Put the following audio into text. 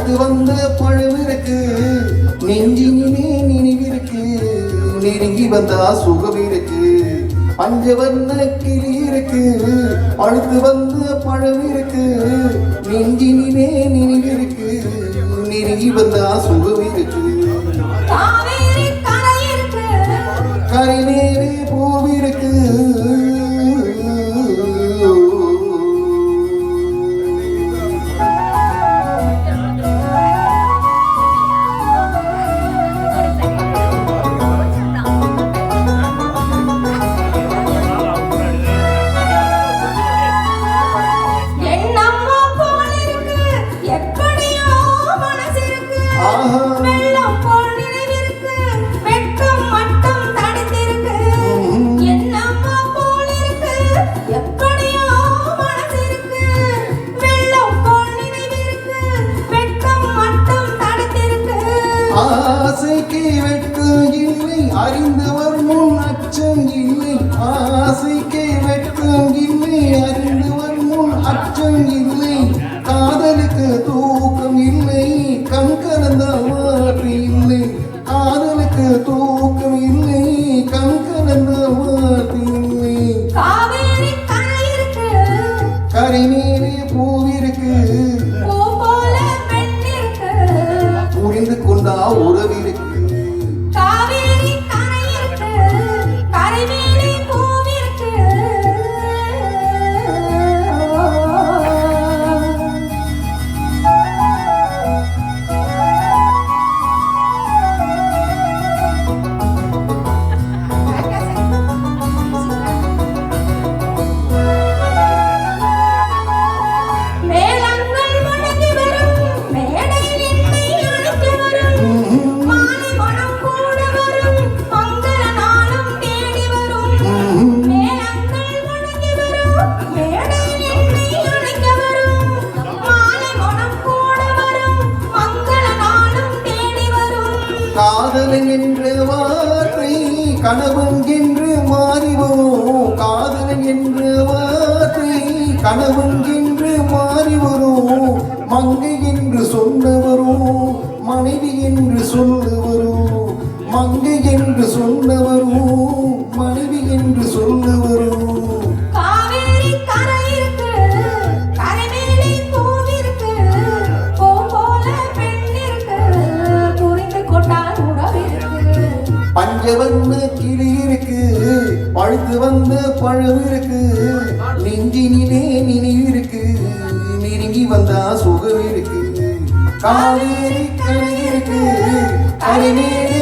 பழுத்து வந்த பழவிருக்கு நெஞ்சினிலே நினைவிருக்கு நெருங்கி வந்தா சுகம் இருக்கு பஞ்சவர்ண கிளி இருக்கு பழுத்து வந்த பழவிருக்கு நெஞ்சினிலே நினைவிருக்கு நெருங்கி வந்தா சுகம் இருக்கு கரை மேலே பூவிருக்கு ஆசைக்கு வெட்கம் இல்லை அறிந்தவர் முன் அச்சம் இல்லை ஆசைக்கு வெட்கம் இல்லை அறிந்தவர் முன் அச்சம் இல்லை காதலுக்கு தூக்கம் இல்லை கண் கலந்த வார்த்தை இல்லை காதலுக்கு தூக்கம் இல்லை கண் கலந்த வார்த்தை இல்லை கரை மேலே பூவிருக்கு புரிந்து கொண்டா உறவிருக்கு காதலன் என்ற வார்த்தை கணவன் என்று மாறி வரும் காதலன் என்ற வார்த்தை கணவன் என்று மாறி வரும் மங்கை என்று சொல்ல வரும் மனைவி என்று சொல்ல வரும் மங்கை என்று சொல்ல வரும் மனைவி என்று சொல்ல வரும் பஞ்சவர்ண கிளி இருக்கு பழுத்து வந்த பழம் இருக்கு நெஞ்சினிலே நினைவிருக்கு நெருங்கி வந்தா சுகம் இருக்கு காவேரி கரை இருக்கு கரை மேலே